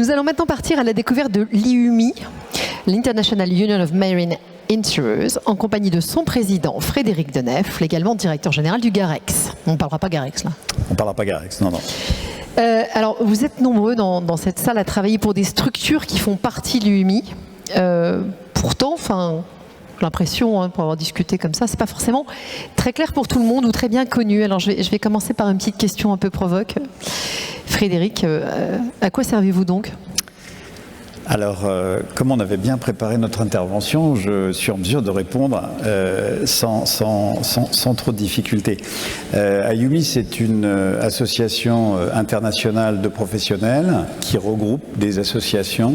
Nous allons maintenant partir à la découverte de l'IUMI, l'International Union of Marine Insurers, en compagnie de son président Frédéric Denefle, également directeur général du GAREX. On ne parlera pas GAREX là. On ne parlera pas GAREX, non. Alors, vous êtes nombreux dans cette salle à travailler pour des structures qui font partie de l'IUMI. Pourtant, j'ai l'impression, pour avoir discuté comme ça, c'est pas forcément très clair pour tout le monde ou très bien connu. Alors, je vais commencer par une petite question un peu provoque. Frédéric, à quoi servez-vous donc ? Alors, comme on avait bien préparé notre intervention, je suis en mesure de répondre sans trop de difficultés. IUMI, c'est une association internationale de professionnels qui regroupe des associations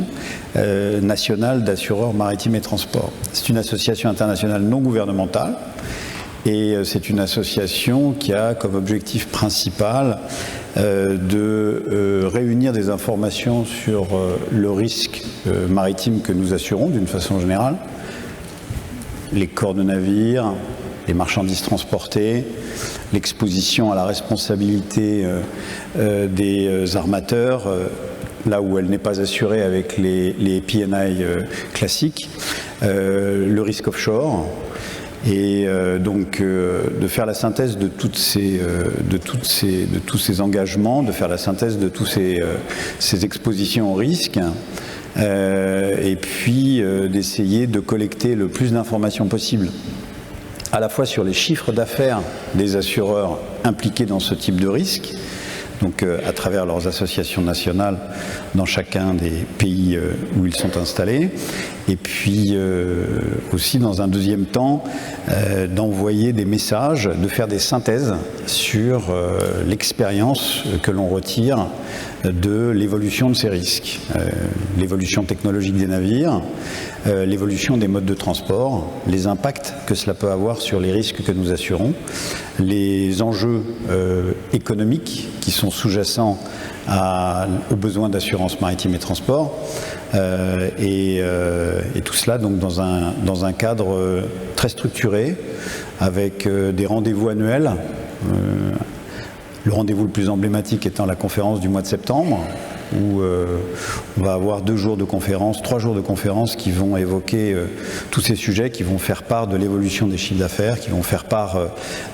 nationales d'assureurs maritimes et transports. C'est une association internationale non gouvernementale et c'est une association qui a comme objectif principal de réunir des informations sur le risque maritime que nous assurons d'une façon générale, les corps de navires, les marchandises transportées, l'exposition à la responsabilité des armateurs, là où elle n'est pas assurée avec les P&I classiques, le risque offshore. Et donc de faire la synthèse de tous ces engagements, de faire la synthèse de tous ces expositions au risque, et puis d'essayer de collecter le plus d'informations possible, à la fois sur les chiffres d'affaires des assureurs impliqués dans ce type de risque, donc à travers leurs associations nationales dans chacun des pays où ils sont installés, et puis aussi dans un deuxième temps d'envoyer des messages, de faire des synthèses sur l'expérience que l'on retire de l'évolution de ces risques, l'évolution technologique des navires, l'évolution des modes de transport, les impacts que cela peut avoir sur les risques que nous assurons, les enjeux économiques qui sont sous-jacents aux besoins d'assurance maritime et transport, et tout cela donc dans un cadre très structuré, avec des rendez-vous annuels. Le rendez-vous le plus emblématique étant la conférence du mois de septembre, où on va avoir 3 jours de conférences qui vont évoquer tous ces sujets, qui vont faire part de l'évolution des chiffres d'affaires, qui vont faire part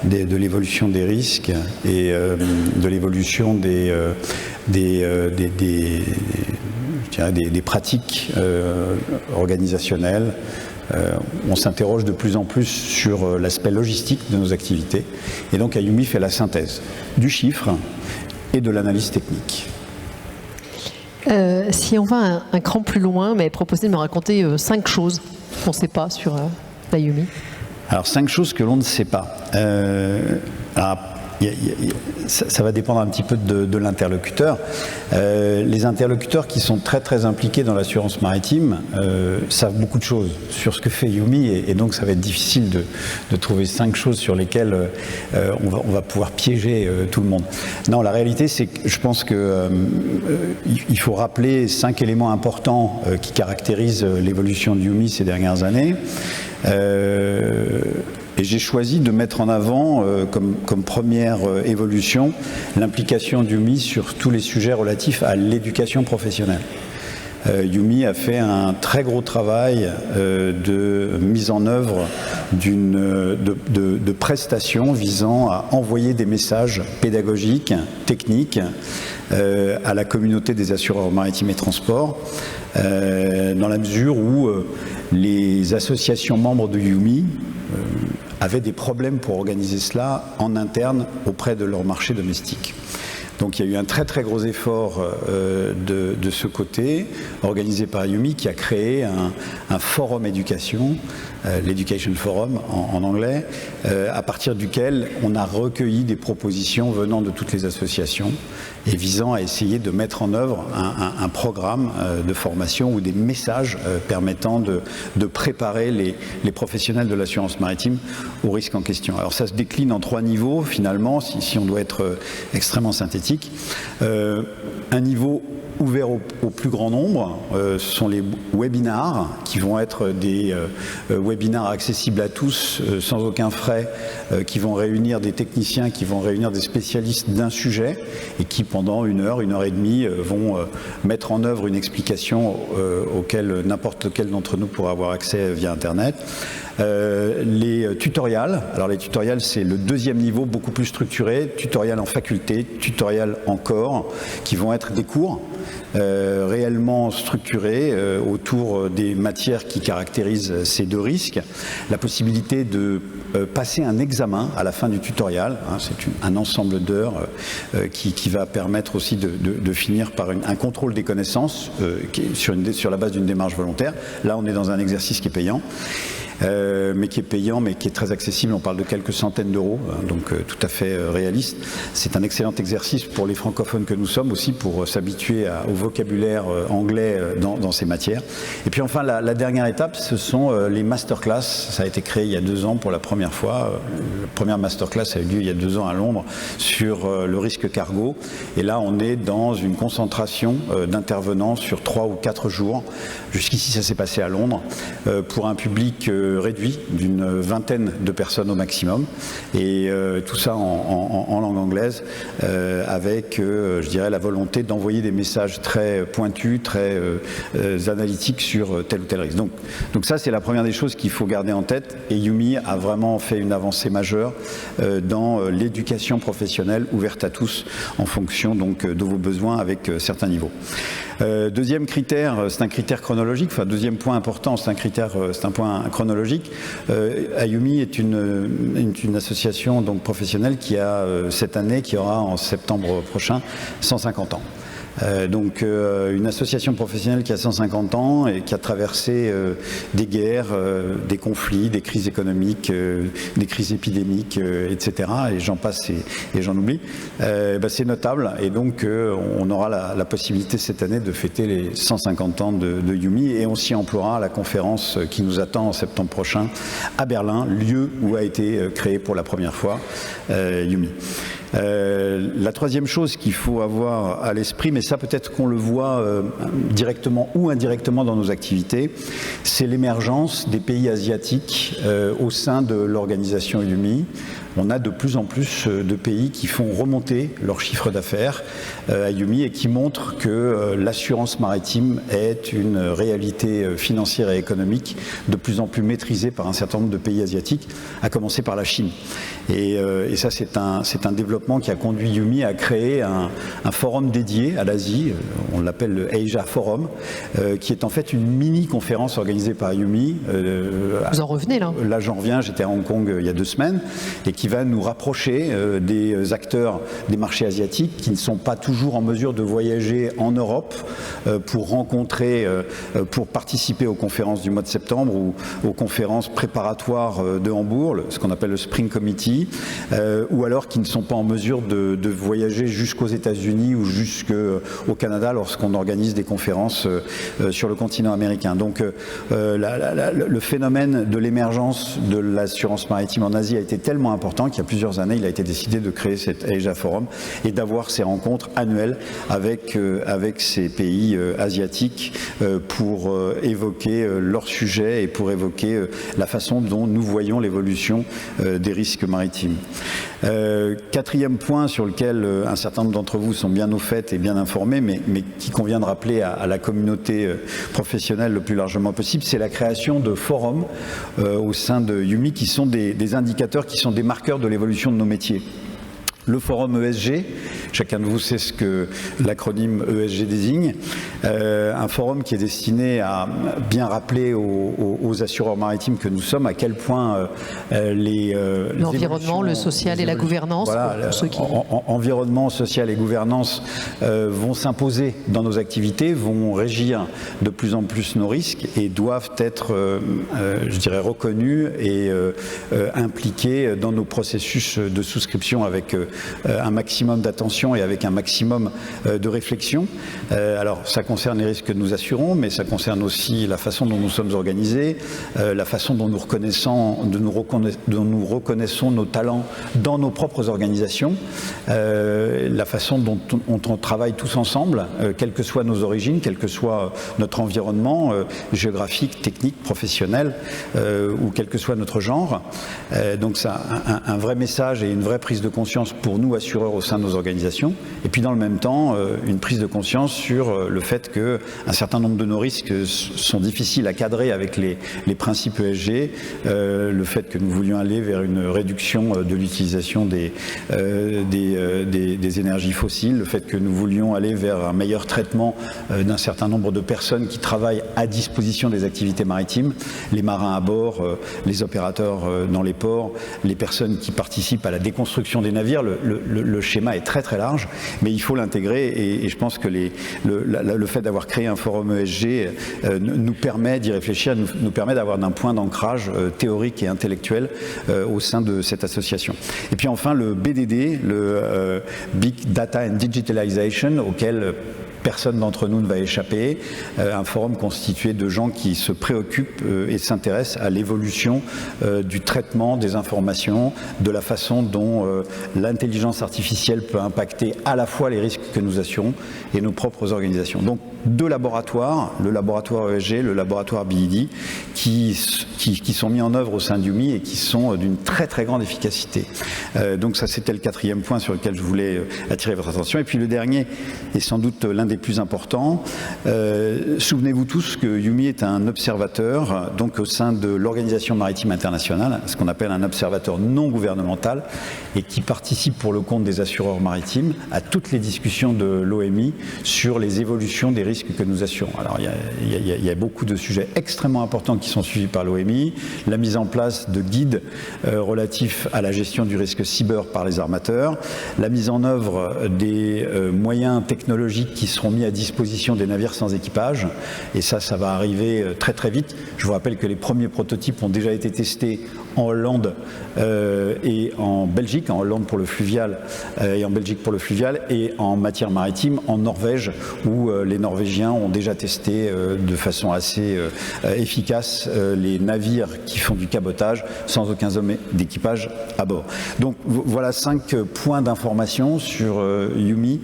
de l'évolution des risques et de l'évolution des pratiques organisationnelles. On s'interroge de plus en plus sur l'aspect logistique de nos activités. Et donc IUMI fait la synthèse du chiffre et de l'analyse technique. Si on va un cran plus loin, mais proposez de me raconter 5 choses qu'on ne sait pas sur l'IUMI. Alors 5 choses que l'on ne sait pas. Ça va dépendre un petit peu de l'interlocuteur. Les interlocuteurs qui sont très très impliqués dans l'assurance maritime savent beaucoup de choses sur ce que fait IUMI, et donc ça va être difficile de trouver 5 choses sur lesquelles on va pouvoir piéger tout le monde. Non, la réalité c'est que je pense qu'il faut rappeler 5 éléments importants qui caractérisent l'évolution d'IUMI ces dernières années. Et j'ai choisi de mettre en avant comme première évolution l'implication d'IUMI sur tous les sujets relatifs à l'éducation professionnelle. IUMI a fait un très gros travail de mise en œuvre de prestations visant à envoyer des messages pédagogiques, techniques à la communauté des assureurs maritimes et transports, dans la mesure où les associations membres de IUMI avaient des problèmes pour organiser cela en interne auprès de leur marché domestique. Donc il y a eu un très très gros effort de ce côté, organisé par IUMI, qui a créé un forum éducation, l'Education Forum en anglais, à partir duquel on a recueilli des propositions venant de toutes les associations et visant à essayer de mettre en œuvre un programme de formation ou des messages permettant de préparer les professionnels de l'assurance maritime au risque en question. Alors ça se décline en 3 niveaux finalement, si on doit être extrêmement synthétique. critique. Un niveau ouvert au plus grand nombre, ce sont les webinars qui vont être des webinars accessibles à tous sans aucun frais, qui vont réunir des techniciens, qui vont réunir des spécialistes d'un sujet et qui pendant 1 heure, 1 heure et demie vont mettre en œuvre une explication auquel n'importe lequel d'entre nous pourra avoir accès via Internet. Les tutoriels, alors les tutoriels c'est le deuxième niveau beaucoup plus structuré, tutoriels en faculté, tutoriels en corps, qui vont être des cours réellement structurés autour des matières qui caractérisent ces 2 risques, la possibilité de passer un examen à la fin du tutoriel, hein, c'est un ensemble d'heures qui va permettre aussi de finir par un contrôle des connaissances sur la base d'une démarche volontaire. Là on est dans un exercice qui est payant. Mais qui est payant, mais qui est très accessible. On parle de quelques centaines d'euros, donc tout à fait réaliste. C'est un excellent exercice pour les francophones que nous sommes aussi, pour s'habituer au vocabulaire anglais dans ces matières. Et puis enfin, la dernière étape, ce sont les masterclass. Ça a été créé il y a 2 ans pour la première fois. La première masterclass a eu lieu il y a 2 ans à Londres sur le risque cargo. Et là, on est dans une concentration d'intervenants sur 3 ou 4 jours. Jusqu'ici, ça s'est passé à Londres pour un public réduit d'une 20aine de personnes au maximum, et tout ça en langue anglaise, avec, je dirais, la volonté d'envoyer des messages très pointus, très analytiques sur tel ou tel risque. Donc ça, c'est la première des choses qu'il faut garder en tête, et Yumi a vraiment fait une avancée majeure dans l'éducation professionnelle ouverte à tous en fonction donc de vos besoins avec certains niveaux. Deuxième critère, c'est un critère chronologique, enfin deuxième point important, c'est un point chronologique. Ayumi est une association donc professionnelle qui a cette année, qui aura en septembre prochain 150 ans. Donc une association professionnelle qui a 150 ans et qui a traversé des guerres, des conflits, des crises économiques, des crises épidémiques, etc. Et j'en passe et j'en oublie. C'est notable, et donc on aura la possibilité cette année de fêter les 150 ans de Yumi, et on s'y emploiera à la conférence qui nous attend en septembre prochain à Berlin, lieu où a été créé pour la première fois Yumi. La troisième chose qu'il faut avoir à l'esprit, mais ça peut-être qu'on le voit directement ou indirectement dans nos activités, c'est l'émergence des pays asiatiques au sein de l'organisation Yumi. On a de plus en plus de pays qui font remonter leur chiffre d'affaires à Yumi et qui montrent que l'assurance maritime est une réalité financière et économique de plus en plus maîtrisée par un certain nombre de pays asiatiques, à commencer par la Chine. Et ça, c'est un développement qui a conduit Yumi à créer un forum dédié à l'Asie, on l'appelle le Asia Forum, qui est en fait une mini-conférence organisée par Yumi. Vous en revenez là? Là, j'en reviens, j'étais à Hong Kong il y a 2 semaines, et qui va nous rapprocher des acteurs des marchés asiatiques qui ne sont pas toujours en mesure de voyager en Europe pour participer aux conférences du mois de septembre ou aux conférences préparatoires de Hambourg, ce qu'on appelle le Spring Committee, ou alors qui ne sont pas en mesure de voyager jusqu'aux États-Unis ou jusqu'au Canada lorsqu'on organise des conférences sur le continent américain. Donc le phénomène de l'émergence de l'assurance maritime en Asie a été tellement important qu'il y a plusieurs années, il a été décidé de créer cet Asia Forum et d'avoir ces rencontres annuelles avec ces pays asiatiques pour évoquer leurs sujets et pour évoquer la façon dont nous voyons l'évolution des risques maritimes. Quatrième point sur lequel un certain nombre d'entre vous sont bien au fait et bien informés, mais qui convient de rappeler à la communauté professionnelle le plus largement possible, c'est la création de forums au sein de Yumi qui sont des indicateurs, qui sont des marqueurs de l'évolution de nos métiers. Le forum ESG, chacun de vous sait ce que l'acronyme ESG désigne, un forum qui est destiné à bien rappeler aux assureurs maritimes que nous sommes à quel point l'environnement, le social et la gouvernance, voilà, pour ceux qui... environnement, social et gouvernance vont s'imposer dans nos activités, vont régir de plus en plus nos risques et doivent être, je dirais, reconnus et impliqués dans nos processus de souscription avec un maximum d'attention et avec un maximum de réflexion. Alors ça concerne les risques que nous assurons, mais ça concerne aussi la façon dont nous sommes organisés, la façon dont nous reconnaissons nos talents dans nos propres organisations, la façon dont on travaille tous ensemble, quelles que soient nos origines, quel que soit notre environnement géographique, technique, professionnel, ou quel que soit notre genre. Donc ça a un vrai message et une vraie prise de conscience pour nous, assureurs, au sein de nos organisations. Et puis dans le même temps, une prise de conscience sur le fait qu'un certain nombre de nos risques sont difficiles à cadrer avec les principes ESG, le fait que nous voulions aller vers une réduction de l'utilisation des énergies fossiles, le fait que nous voulions aller vers un meilleur traitement d'un certain nombre de personnes qui travaillent à disposition des activités maritimes, les marins à bord, les opérateurs dans les ports, les personnes qui participent à la déconstruction des navires. Le schéma est très très large, mais il faut l'intégrer et je pense que le fait d'avoir créé un forum ESG nous permet d'y réfléchir, nous permet d'avoir un point d'ancrage théorique et intellectuel au sein de cette association. Et puis enfin le BDD, le Big Data and Digitalization, auquel personne d'entre nous ne va échapper, un forum constitué de gens qui se préoccupent et s'intéressent à l'évolution du traitement des informations, de la façon dont l'intelligence artificielle peut impacter à la fois les risques que nous assurons et nos propres organisations. Donc deux laboratoires, le laboratoire ESG, le laboratoire BID, qui sont mis en œuvre au sein d'UMI et qui sont d'une très très grande efficacité. Donc ça c'était le quatrième point sur lequel je voulais attirer votre attention. Et puis le dernier est sans doute l'un des plus importants. Souvenez-vous tous que UMI est un observateur donc au sein de l'Organisation maritime internationale, ce qu'on appelle un observateur non gouvernemental et qui participe pour le compte des assureurs maritimes à toutes les discussions de l'OMI sur les évolutions des risques que nous assurons. Alors il y a beaucoup de sujets extrêmement importants qui sont suivis par l'OMI, la mise en place de guides relatifs à la gestion du risque cyber par les armateurs, la mise en œuvre des moyens technologiques qui seront mis à disposition des navires sans équipage, et ça va arriver très très vite. Je vous rappelle que les premiers prototypes ont déjà été testés en Hollande et en Belgique, en Hollande pour le fluvial et en Belgique pour le fluvial, et en matière maritime en Norvège, où les Norvégiens ont déjà testé de façon assez efficace les navires qui font du cabotage sans aucun homme d'équipage à bord. Donc voilà 5 points d'information sur UMI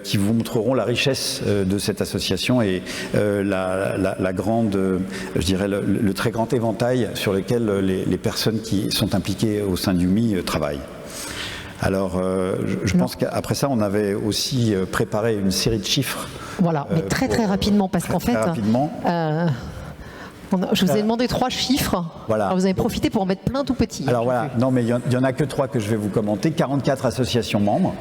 qui vous montreront la richesse de cette association et la grande, je dirais, le très grand éventail sur lequel les personnes qui sont impliquées au sein d'UMI travaillent. Alors, je pense qu'après ça, on avait aussi préparé une série de chiffres. Voilà, mais très très rapidement, parce qu'en fait, je vous ai demandé 3 chiffres. Voilà. Alors vous avez profité pour en mettre plein tout petits. Alors voilà, non mais il n'y en a que 3 que je vais vous commenter. 44 associations membres.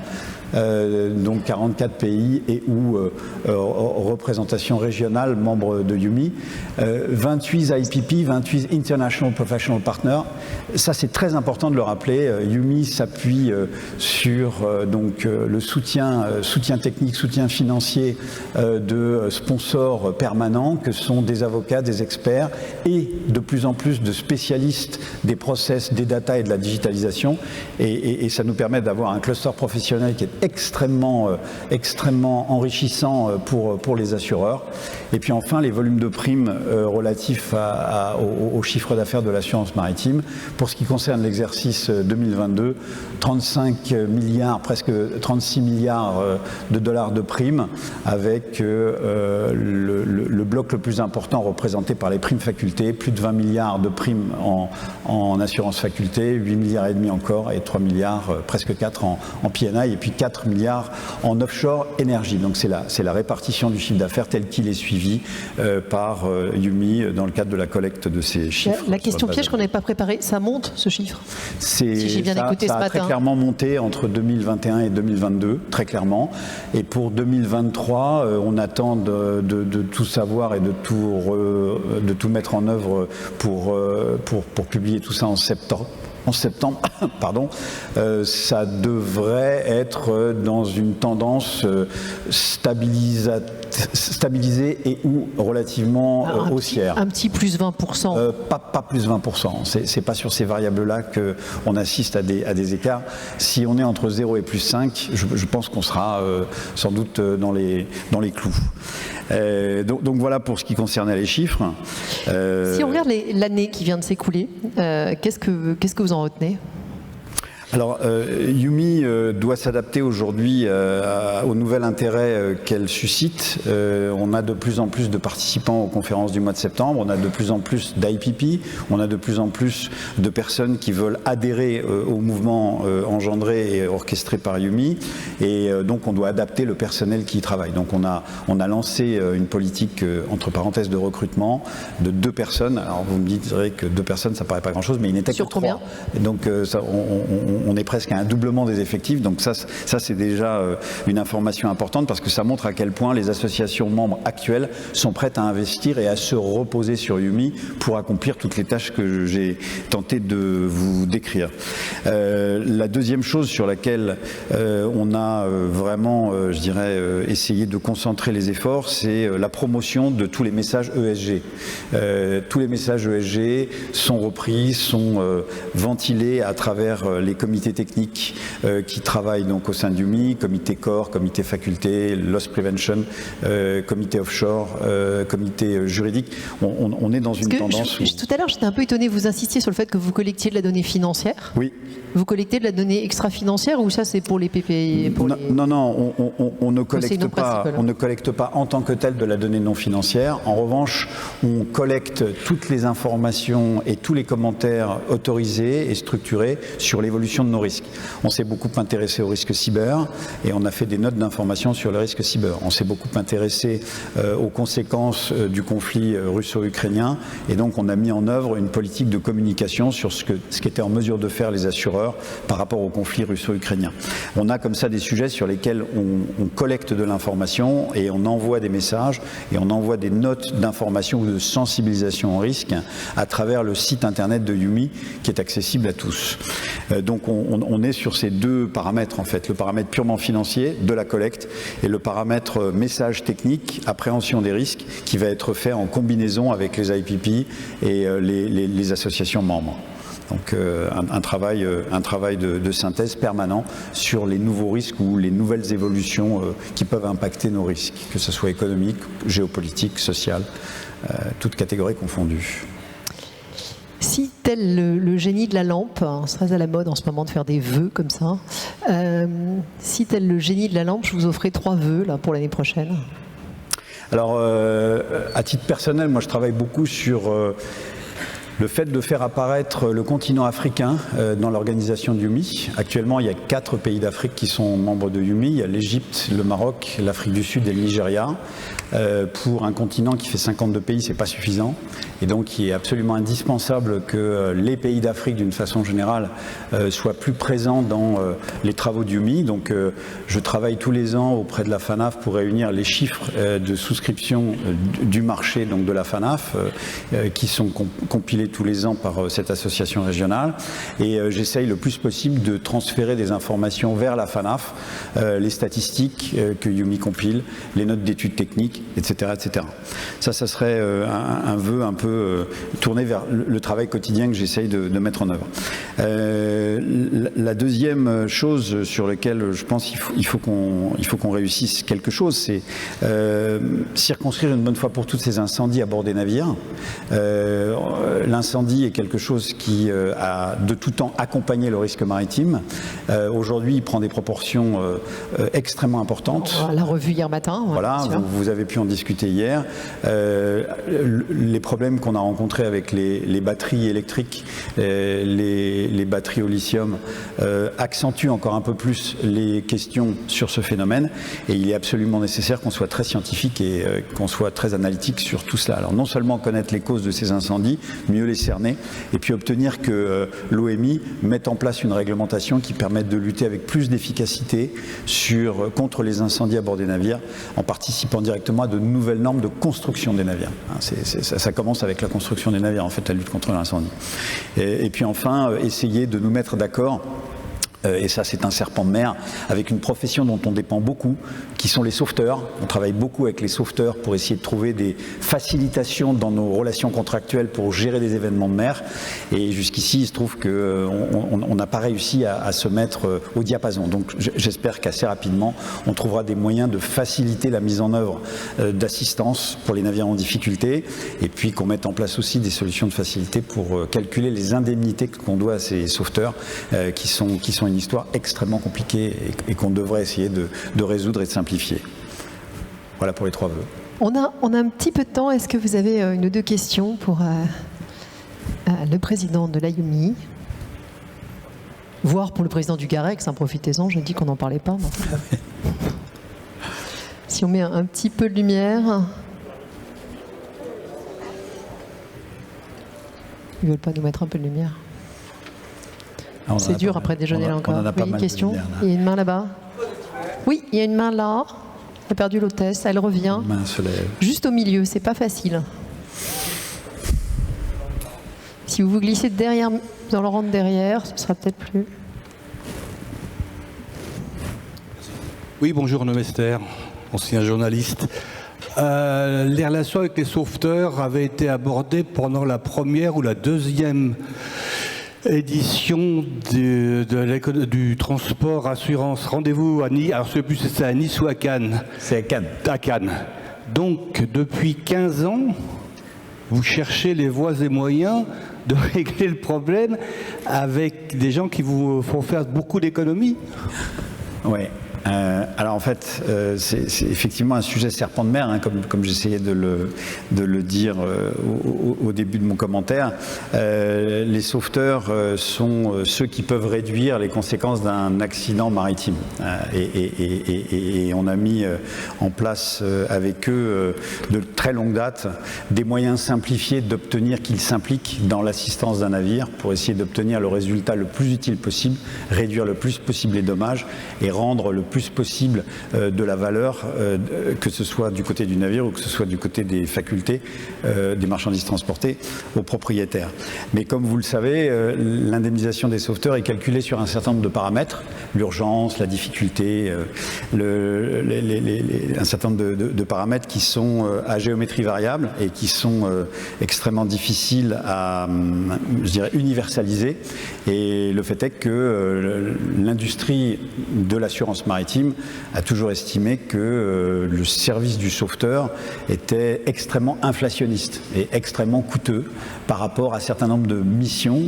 Donc 44 pays et ou représentation régionale membres de UMI, 28 IPP, 28 International Professional Partners. Ça c'est très important de le rappeler. UMI s'appuie sur donc le soutien technique, soutien financier de sponsors permanents que sont des avocats, des experts et de plus en plus de spécialistes des process, des data et de la digitalisation, et ça nous permet d'avoir un cluster professionnel qui est extrêmement enrichissant pour les assureurs. Et puis enfin, les volumes de primes relatifs au chiffre d'affaires de l'assurance maritime. Pour ce qui concerne l'exercice 2022, 35 milliards, presque 36 milliards de dollars de primes, avec le bloc le plus important représenté par les primes facultés, plus de 20 milliards de primes en assurance faculté, 8 milliards et demi encore, et 3 milliards, presque 4 en P&I, et puis 4 milliards en offshore énergie. Donc c'est la répartition du chiffre d'affaires tel qu'il est suivi par UMI dans le cadre de la collecte de ces chiffres. La question piège qu'on n'avait pas préparée, ça monte ce chiffre? Si j'ai bien écouté ce matin. Ça a très clairement monté entre 2021 et 2022, très clairement. Et pour 2023, on attend de tout savoir et de tout mettre en œuvre pour publier tout ça en septembre. Pardon, ça devrait être dans une tendance stabilisatrice stabilisée et ou relativement haussière. Un petit plus 20%. Pas plus 20%. C'est pas sur ces variables-là qu'on assiste à des écarts. Si on est entre 0 et plus 5, je pense qu'on sera sans doute dans les clous. Donc voilà pour ce qui concernait les chiffres. Si on regarde l'année qui vient de s'écouler, qu'est-ce que vous en retenez ? Alors, Yumi doit s'adapter aujourd'hui au nouvel intérêt qu'elle suscite. On a de plus en plus de participants aux conférences du mois de septembre, on a de plus en plus d'IPP, on a de plus en plus de personnes qui veulent adhérer au mouvement engendré et orchestré par Yumi, et donc on doit adapter le personnel qui y travaille. Donc on a lancé une politique, entre parenthèses, de recrutement de 2 personnes. Alors vous me direz que 2 personnes, ça paraît pas grand-chose, mais il n'était que 3. Et donc ça, on est presque à un doublement des effectifs, donc ça c'est déjà une information importante parce que ça montre à quel point les associations membres actuelles sont prêtes à investir et à se reposer sur Yumi pour accomplir toutes les tâches que j'ai tenté de vous décrire. La deuxième chose sur laquelle on a vraiment, je dirais, essayé de concentrer les efforts, c'est la promotion de tous les messages ESG. Tous les messages ESG sont repris, sont ventilés à travers les comités techniques qui travaillent donc au sein du MI, comité corps, comité faculté, loss prevention, comité offshore, comité juridique. On est dans une tendance Tout à l'heure, j'étais un peu étonné, vous insistiez sur le fait que vous collectiez de la donnée financière. Oui. Vous collectez de la donnée extra-financière ou ça c'est pour les PPI Non, on ne collecte pas en tant que tel de la donnée non financière. En revanche, on collecte toutes les informations et tous les commentaires autorisés et structurés sur l'évolution de nos risques. On s'est beaucoup intéressé au risque cyber et on a fait des notes d'information sur le risque cyber. On s'est beaucoup intéressé aux conséquences du conflit russo-ukrainien et donc on a mis en œuvre une politique de communication sur ce qu'étaient en mesure de faire les assureurs par rapport au conflit russo-ukrainien. On a comme ça des sujets sur lesquels on collecte de l'information et on envoie des messages et on envoie des notes d'information ou de sensibilisation au risque à travers le site internet de Yumi qui est accessible à tous. Donc on est sur ces 2 paramètres en fait, le paramètre purement financier de la collecte et le paramètre message technique, appréhension des risques qui va être fait en combinaison avec les IPP et les associations membres. Donc un travail de synthèse permanent sur les nouveaux risques ou les nouvelles évolutions qui peuvent impacter nos risques, que ce soit économique, géopolitique, social, toutes catégories confondues. Si tel le génie de la lampe, c'est très à la mode en ce moment de faire des vœux comme ça, si tel le génie de la lampe, je vous offrais 3 vœux là, pour l'année prochaine. Alors, à titre personnel, moi je travaille beaucoup sur le fait de faire apparaître le continent africain dans l'organisation de Yumi. Actuellement, il y a 4 pays d'Afrique qui sont membres de Yumi. Il y a l'Égypte, le Maroc, l'Afrique du Sud et le Nigeria. Pour un continent qui fait 52 pays, c'est pas suffisant. Et donc, il est absolument indispensable que les pays d'Afrique, d'une façon générale, soient plus présents dans les travaux de Yumi. Donc, je travaille tous les ans auprès de la FANAF pour réunir les chiffres de souscription du marché, donc de la FANAF, qui sont compilés tous les ans par cette association régionale. Et j'essaye le plus possible de transférer des informations vers la FANAF, les statistiques que Yumi compile, les notes d'études techniques, etc., etc. Ça serait un vœu un peu tourné vers le travail quotidien que j'essaye de mettre en œuvre. La deuxième chose sur laquelle je pense qu'il faut qu'on réussisse quelque chose, c'est circonscrire une bonne fois pour toutes ces incendies à bord des navires. L'incendie est quelque chose qui a de tout temps accompagné le risque maritime. Aujourd'hui, il prend des proportions extrêmement importantes. On l'a revu hier matin. Voilà, vous avez pu en discuter hier. Les problèmes qu'on a rencontrés avec les batteries électriques, les batteries au lithium, accentuent encore un peu plus les questions sur ce phénomène. Et il est absolument nécessaire qu'on soit très scientifique et qu'on soit très analytique sur tout cela. Alors non seulement connaître les causes de ces incendies, mieux les cerner, et puis obtenir que l'OMI mette en place une réglementation qui permette de lutter avec plus d'efficacité contre les incendies à bord des navires, en participant directement à de nouvelles normes de construction des navires. Ça commence avec la construction des navires, en fait, la lutte contre l'incendie. Et puis enfin, essayer de nous mettre d'accord Et ça, c'est un serpent de mer avec une profession dont on dépend beaucoup, qui sont les sauveteurs. On travaille beaucoup avec les sauveteurs pour essayer de trouver des facilitations dans nos relations contractuelles pour gérer des événements de mer. Et jusqu'ici, il se trouve qu'on n'a pas réussi à se mettre au diapason. Donc j'espère qu'assez rapidement, on trouvera des moyens de faciliter la mise en œuvre d'assistance pour les navires en difficulté, et puis qu'on mette en place aussi des solutions de facilité pour calculer les indemnités qu'on doit à ces sauveteurs qui sont une histoire extrêmement compliquée et qu'on devrait essayer de résoudre et de simplifier. Voilà pour les 3 vœux. On a un petit peu de temps. Est-ce que vous avez une ou deux questions pour le président de l'AIUMI, voire pour le président du GAREX, profitez-en, j'ai dit qu'on n'en parlait pas. Si on met un petit peu de lumière. Ils ne veulent pas nous mettre un peu de lumière. C'est dur après déjeuner là encore. Oui, question. Il y a une main là-bas. Oui, il y a une main là. Elle a perdu l'hôtesse, elle revient. Une main se lève. Juste au milieu, c'est pas facile. Si vous vous glissez derrière, dans le rang de derrière, ce sera peut-être plus. Oui, bonjour Nomester, ancien journaliste. Les relations avec les sauveteurs avaient été abordées pendant la première ou la deuxième édition du transport assurance rendez-vous à Nice. Alors je ne sais plus si c'est à Nice ou à Cannes. C'est à Cannes. À Cannes. Donc depuis 15 ans, vous cherchez les voies et moyens de régler le problème avec des gens qui vous font faire beaucoup d'économies. Oui. Alors en fait, c'est effectivement un sujet serpent de mer, comme j'essayais de le dire au début de mon commentaire. Les sauveteurs sont ceux qui peuvent réduire les conséquences d'un accident maritime. Et on a mis en place avec eux de très longue date des moyens simplifiés d'obtenir qu'ils s'impliquent dans l'assistance d'un navire pour essayer d'obtenir le résultat le plus utile possible, réduire le plus possible les dommages et rendre le plus possible de la valeur, que ce soit du côté du navire ou que ce soit du côté des facultés des marchandises transportées aux propriétaires. Mais comme vous le savez, l'indemnisation des sauveteurs est calculée sur un certain nombre de paramètres, l'urgence, la difficulté, un certain nombre de paramètres qui sont à géométrie variable et qui sont extrêmement difficiles à, je dirais, universaliser. Et le fait est que l'industrie de l'assurance maritime a toujours estimé que le service du sauveteur était extrêmement inflationniste et extrêmement coûteux par rapport à un certain nombre de missions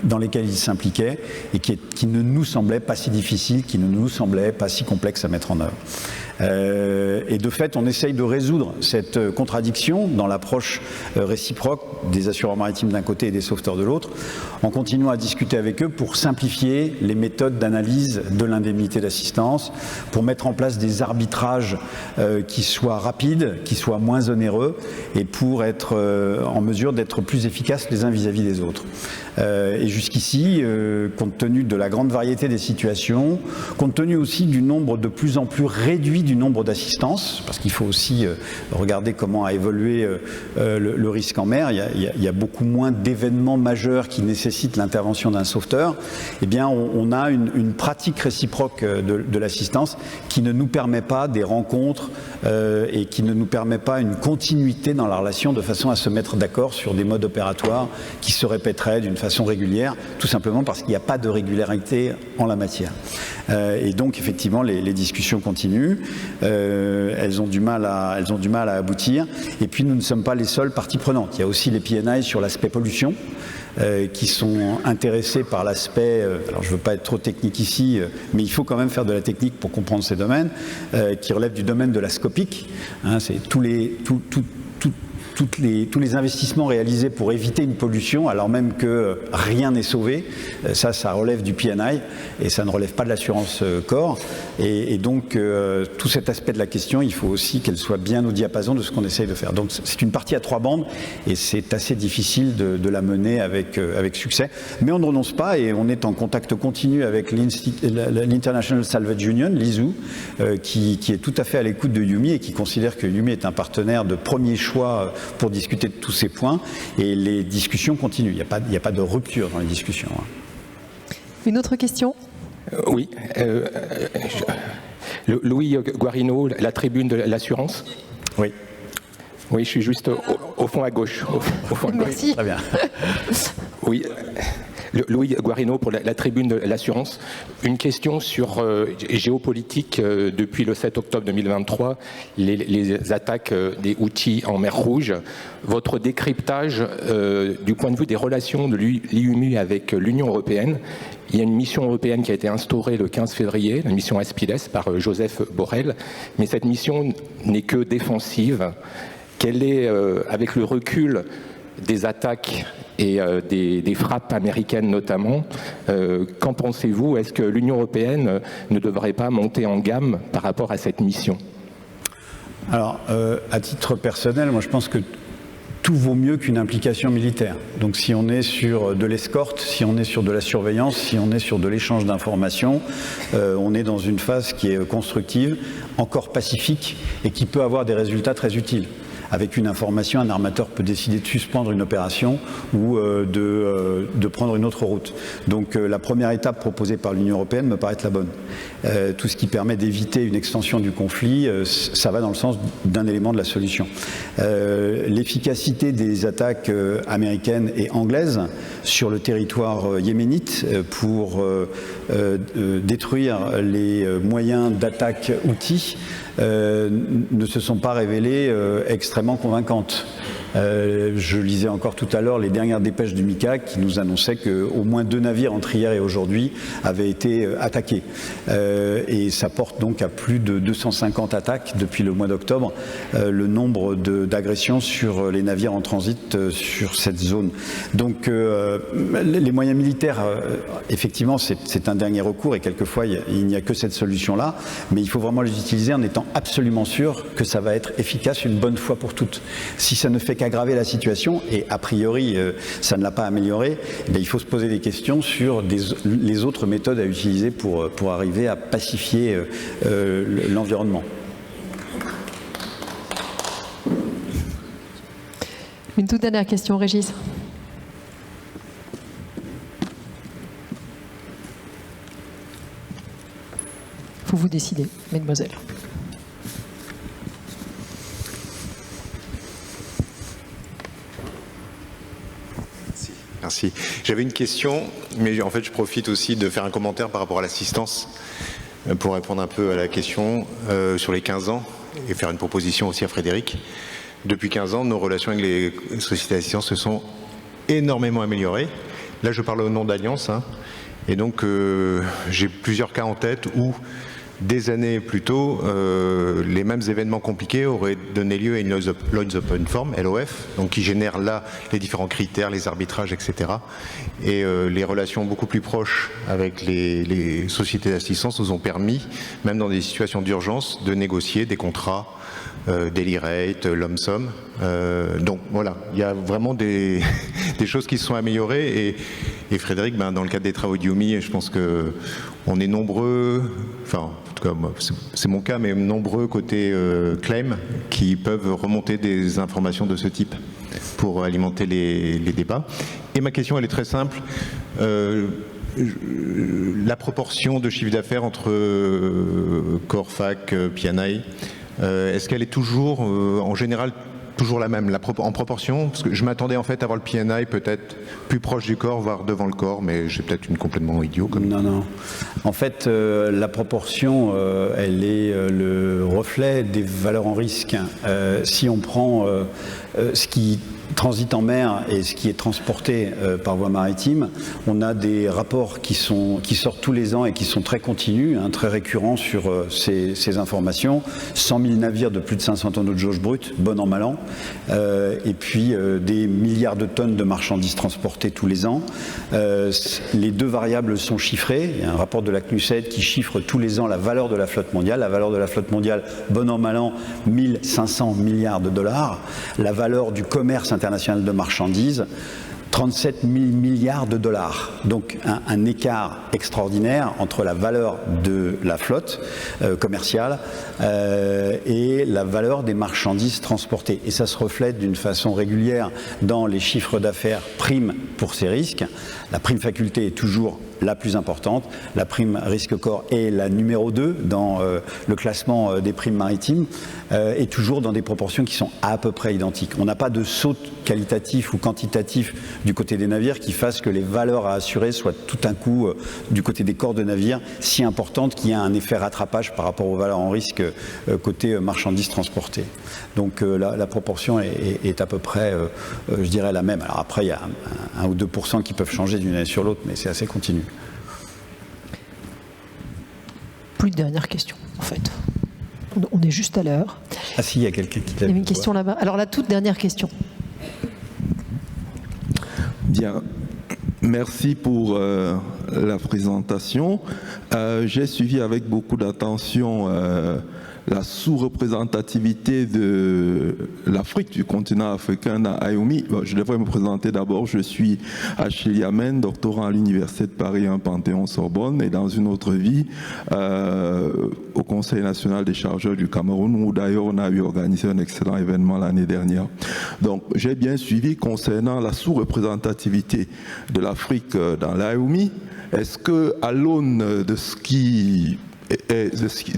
dans lesquelles il s'impliquait et qui ne nous semblaient pas si difficiles, qui ne nous semblaient pas si complexes à mettre en œuvre. Et de fait, on essaye de résoudre cette contradiction dans l'approche réciproque des assureurs maritimes d'un côté et des sauveteurs de l'autre, en continuant à discuter avec eux pour simplifier les méthodes d'analyse de l'indemnité d'assistance, pour mettre en place des arbitrages qui soient rapides, qui soient moins onéreux, et pour être en mesure d'être plus efficaces les uns vis-à-vis des autres. Et jusqu'ici, compte tenu de la grande variété des situations, compte tenu aussi du nombre de plus en plus réduit du nombre d'assistances, parce qu'il faut aussi regarder comment a évolué le risque en mer, il y a beaucoup moins d'événements majeurs qui nécessitent l'intervention d'un sauveteur, eh bien on a une pratique réciproque de l'assistance qui ne nous permet pas des rencontres et qui ne nous permet pas une continuité dans la relation de façon à se mettre d'accord sur des modes opératoires qui se répéteraient d'une façon régulière, tout simplement parce qu'il n'y a pas de régularité en la matière. Et donc effectivement les discussions continuent, elles ont du mal à aboutir, et puis nous ne sommes pas les seules parties prenantes. Il y a aussi les PNI sur l'aspect pollution, qui sont intéressés par l'aspect, alors je ne veux pas être trop technique ici, mais il faut quand même faire de la technique pour comprendre ces domaines, qui relèvent du domaine de la scopique, c'est tous les investissements réalisés pour éviter une pollution, alors même que rien n'est sauvé, ça relève du PNI et ça ne relève pas de l'assurance corps. Et donc, tout cet aspect de la question, il faut aussi qu'elle soit bien au diapason de ce qu'on essaye de faire. Donc, c'est une partie à 3 bandes et c'est assez difficile de la mener avec succès. Mais on ne renonce pas et on est en contact continu avec l'International Salvage Union, l'ISU, qui est tout à fait à l'écoute de YUMI et qui considère que YUMI est un partenaire de premier choix pour discuter de tous ces points, et les discussions continuent. Il n'y a pas de rupture dans les discussions. Une autre question ? Oui. Louis Guarino, la tribune de l'assurance. Oui. Oui, je suis juste au fond à gauche. Au fond à gauche. Merci. Très bien. Oui. Louis Guarino pour la tribune de l'assurance. Une question sur géopolitique depuis le 7 octobre 2023, les attaques des Houthis en mer Rouge. Votre décryptage du point de vue des relations de l'IUMI avec l'Union européenne. Il y a une mission européenne qui a été instaurée le 15 février, la mission Aspides par Joseph Borrell, mais cette mission n'est que défensive. Quelle est, avec le recul des attaques et des frappes américaines notamment, qu'en pensez-vous? Est-ce que l'Union européenne ne devrait pas monter en gamme par rapport à cette mission? Alors, à titre personnel, moi je pense que tout vaut mieux qu'une implication militaire. Donc si on est sur de l'escorte, si on est sur de la surveillance, si on est sur de l'échange d'informations, on est dans une phase qui est constructive, encore pacifique et qui peut avoir des résultats très utiles. Avec une information, un armateur peut décider de suspendre une opération ou de prendre une autre route. Donc la première étape proposée par l'Union européenne me paraît être la bonne. Tout ce qui permet d'éviter une extension du conflit, ça va dans le sens d'un élément de la solution. L'efficacité des attaques américaines et anglaises sur le territoire yéménite pour détruire les moyens d'attaque Houthis ne se sont pas révélées extrêmement convaincantes. Je lisais encore tout à l'heure les dernières dépêches du MICA qui nous annonçaient qu'au moins 2 navires entre hier et aujourd'hui avaient été attaqués. Et ça porte donc à plus de 250 attaques depuis le mois d'octobre, le nombre d'agressions sur les navires en transit sur cette zone. Donc les moyens militaires, effectivement, c'est un dernier recours et quelquefois il n'y a que cette solution-là, mais il faut vraiment les utiliser en étant absolument sûr que ça va être efficace une bonne fois pour toutes. Si ça ne fait qu'aggraver la situation, et a priori ça ne l'a pas améliorée, eh bien, il faut se poser des questions sur les autres méthodes à utiliser pour arriver à pacifier l'environnement. Une toute dernière question, Régis. Faut vous décider, mesdemoiselles. Merci. J'avais une question, mais en fait je profite aussi de faire un commentaire par rapport à l'assistance pour répondre un peu à la question sur les 15 ans et faire une proposition aussi à Frédéric. Depuis 15 ans, nos relations avec les sociétés d'assistance se sont énormément améliorées. Là, je parle au nom d'Alliance, hein, et donc j'ai plusieurs cas en tête où des années plus tôt, les mêmes événements compliqués auraient donné lieu à une Lloyd's Open Form, LOF, donc qui génère là les différents critères, les arbitrages, etc. Et les relations beaucoup plus proches avec les sociétés d'assistance nous ont permis, même dans des situations d'urgence, de négocier des contrats, daily rate, lump sum. Donc voilà, il y a vraiment des choses qui se sont améliorées et Frédéric, ben, dans le cadre des travaux d'IUMI, je pense qu'on est nombreux, enfin en tout cas moi, c'est mon cas, mais nombreux côté claim qui peuvent remonter des informations de ce type pour alimenter les débats. Et ma question elle est très simple. La proportion de chiffre d'affaires entre Corfac, P&I, est-ce qu'elle est toujours, en général, toujours la même, en proportion? Parce que je m'attendais en fait à voir le P&I peut-être plus proche du corps, voire devant le corps, mais j'ai peut-être une complètement idiot. Non. En fait, la proportion, elle est le reflet des valeurs en risque. Si on prend ce qui transite en mer et ce qui est transporté par voie maritime, on a des rapports qui sortent tous les ans et qui sont très continus, hein, très récurrents sur ces informations. 100 000 navires de plus de 500 tonnes de jauge brute, bon an mal an, et puis des milliards de tonnes de marchandises transportées tous les ans. Les deux variables sont chiffrées. Il y a un rapport de la CNUSED qui chiffre tous les ans la valeur de la flotte mondiale. La valeur de la flotte mondiale, bon an mal an, 1500 milliards de dollars. La valeur du commerce international de marchandises, 37 000 milliards de dollars. Donc un écart extraordinaire entre la valeur de la flotte commerciale et la valeur des marchandises transportées. Et ça se reflète d'une façon régulière dans les chiffres d'affaires primes pour ces risques. La prime faculté est toujours la plus importante. La prime risque corps est la numéro 2 dans le classement des primes maritimes et toujours dans des proportions qui sont à peu près identiques. On n'a pas de saut qualitatif ou quantitatif du côté des navires qui fasse que les valeurs à assurer soient tout un coup du côté des corps de navires si importantes qu'il y a un effet rattrapage par rapport aux valeurs en risque côté marchandises transportées. Donc la proportion est à peu près, je dirais, la même. Alors après, il y a 1 ou 2% qui peuvent changer d'une année sur l'autre, mais c'est assez continu. Plus de dernière question, en fait. On est juste à l'heure. Ah si, il y a quelqu'un qui Il y avait une question là-bas. Alors la toute dernière question. Bien. Merci pour la présentation. J'ai suivi avec beaucoup d'attention la sous-représentativité de l'Afrique, du continent africain à IOMI. Bon, je devrais me présenter d'abord. Je suis Achille Amen, doctorant à l'Université de Paris 1 Panthéon-Sorbonne, et dans une autre vie au Conseil national des chargeurs du Cameroun, où d'ailleurs on a eu organisé un excellent événement l'année dernière. Donc j'ai bien suivi concernant la sous-représentativité de l'Afrique dans l'IOMI. Est-ce que, à l'aune de ce qui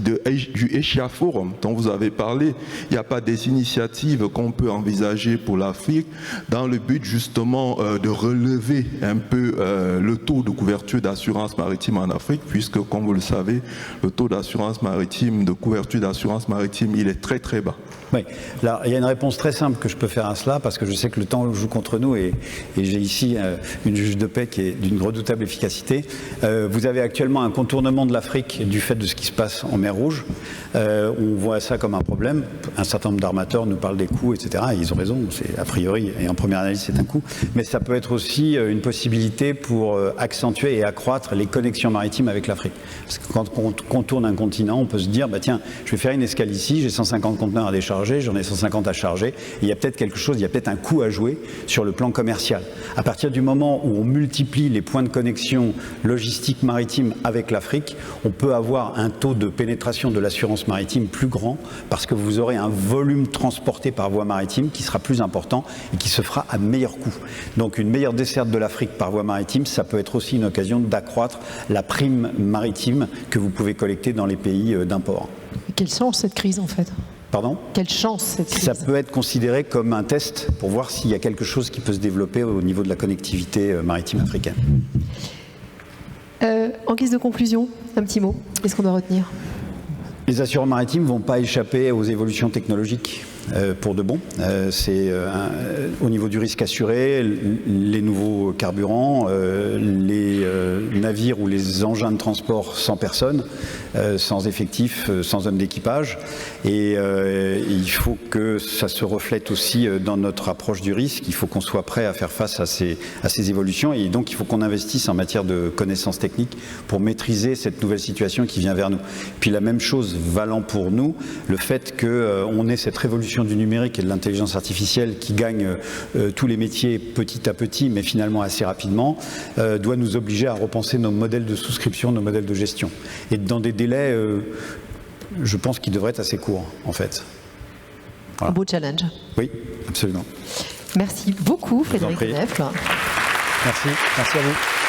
du Asia Forum dont vous avez parlé, il n'y a pas des initiatives qu'on peut envisager pour l'Afrique dans le but justement de relever un peu le taux de couverture d'assurance maritime en Afrique, puisque comme vous le savez, le taux d'assurance maritime, de couverture d'assurance maritime, il est très très bas. Oui, là, il y a une réponse très simple que je peux faire à cela, parce que je sais que le temps joue contre nous et j'ai ici une juge de paix qui est d'une redoutable efficacité. Vous avez actuellement un contournement de l'Afrique du fait de ce qui se passe en mer Rouge. On voit ça comme un problème. Un certain nombre d'armateurs nous parlent des coûts, etc. Et ils ont raison, c'est a priori, et en première analyse, c'est un coût. Mais ça peut être aussi une possibilité pour accentuer et accroître les connexions maritimes avec l'Afrique. Parce que quand on contourne un continent, on peut se dire, bah tiens, je vais faire une escale ici, j'ai 150 conteneurs à décharger, j'en ai 150 à charger, et il y a peut-être quelque chose, il y a peut-être un coût à jouer sur le plan commercial. À partir du moment où on multiplie les points de connexion logistique maritime avec l'Afrique, on peut avoir un taux de pénétration de l'assurance maritime plus grand, parce que vous aurez un volume transporté par voie maritime qui sera plus important et qui se fera à meilleur coût. Donc une meilleure desserte de l'Afrique par voie maritime, ça peut être aussi une occasion d'accroître la prime maritime que vous pouvez collecter dans les pays d'import. Quelle chance cette crise en fait? Pardon ? Quelle chance cette crise? Ça peut être considéré comme un test pour voir s'il y a quelque chose qui peut se développer au niveau de la connectivité maritime africaine. En guise de conclusion, un petit mot. Qu'est-ce qu'on doit retenir? Les assureurs maritimes ne vont pas échapper aux évolutions technologiques pour de bon. C'est au niveau du risque assuré, les nouveaux carburants, les navires ou les engins de transport sans personne, sans effectif, sans homme d'équipage. Et il faut que ça se reflète aussi dans notre approche du risque. Il faut qu'on soit prêt à faire face à ces évolutions. Et donc, il faut qu'on investisse en matière de connaissances techniques pour maîtriser cette nouvelle situation qui vient vers nous. Puis la même chose valant pour nous, le fait qu'on ait cette révolution du numérique et de l'intelligence artificielle qui gagne tous les métiers petit à petit, mais finalement assez rapidement, doit nous obliger à repenser nos modèles de souscription, nos modèles de gestion. Et dans des délais, je pense qu'ils devraient être assez courts, en fait. Voilà. Un beau challenge. Oui, absolument. Merci beaucoup, Frédéric Nefle. Merci à vous.